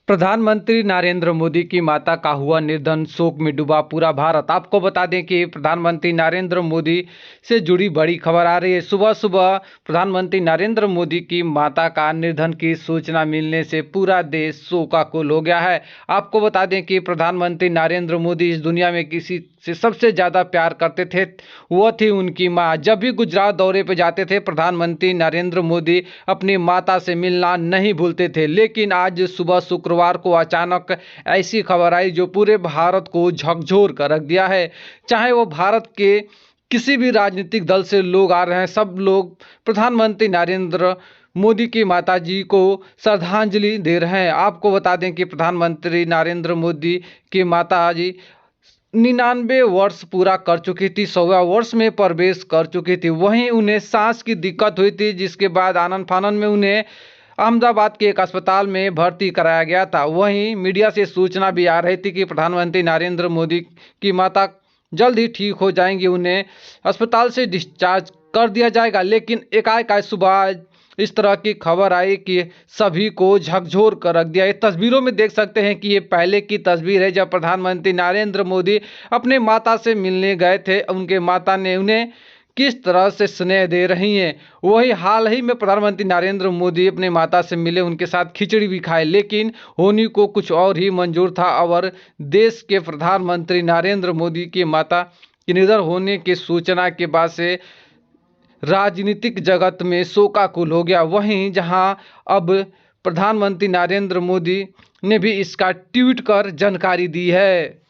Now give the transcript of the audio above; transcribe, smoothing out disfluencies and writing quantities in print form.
प्रधानमंत्री नरेंद्र मोदी की माता का हुआ निधन, शोक में डूबा पूरा भारत। आपको बता दें कि प्रधानमंत्री नरेंद्र मोदी से जुड़ी बड़ी खबर आ रही है। सुबह सुबह प्रधानमंत्री नरेंद्र मोदी की माता का निधन की सूचना मिलने से पूरा देश शोकाकुल हो गया है। आपको बता दें कि प्रधानमंत्री नरेंद्र मोदी इस दुनिया में किसी से सबसे ज़्यादा प्यार करते थे, वो थी उनकी माँ। जब भी गुजरात दौरे पर जाते थे, प्रधानमंत्री नरेंद्र मोदी अपनी माता से मिलना नहीं भूलते थे। लेकिन आज सुबह शुक्रवार को अचानक ऐसी खबर आई जो पूरे भारत को झकझोर कर रख दिया है। चाहे वो भारत के किसी भी राजनीतिक दल से लोग आ रहे हैं, सब लोग प्रधानमंत्री नरेंद्र मोदी की माताजी को श्रद्धांजलि दे रहे हैं। आपको बता दें कि प्रधानमंत्री नरेंद्र मोदी की माताजी 99 वर्ष पूरा कर चुकी थी, 100वें वर्ष में प्रवेश कर चुकी थी। वहीं उन्हें सांस की दिक्कत हुई थी, जिसके बाद आनन फानन में उन्हें अहमदाबाद के एक अस्पताल में भर्ती कराया गया था। वहीं मीडिया से सूचना भी आ रही थी कि प्रधानमंत्री नरेंद्र मोदी की माता जल्द ही ठीक हो जाएंगी, उन्हें अस्पताल से डिस्चार्ज कर दिया जाएगा। लेकिन एकाएक आज सुबह इस तरह की खबर आई कि सभी को झकझोर कर रख दिया। ये तस्वीरों में देख सकते हैं कि ये पहले की तस्वीर है जब प्रधानमंत्री नरेंद्र मोदी अपने माता से मिलने गए थे। उनके माता ने उन्हें किस तरह से स्नेह दे रही हैं। वही हाल ही में प्रधानमंत्री नरेंद्र मोदी अपने माता से मिले, उनके साथ खिचड़ी भी खाए, लेकिन होनी को कुछ और ही मंजूर था। और देश के प्रधानमंत्री नरेंद्र मोदी की माता के निधन होने की सूचना के बाद से राजनीतिक जगत में शोकाकुल हो गया। वहीं जहां अब प्रधानमंत्री नरेंद्र मोदी ने भी इसका ट्वीट कर जानकारी दी है।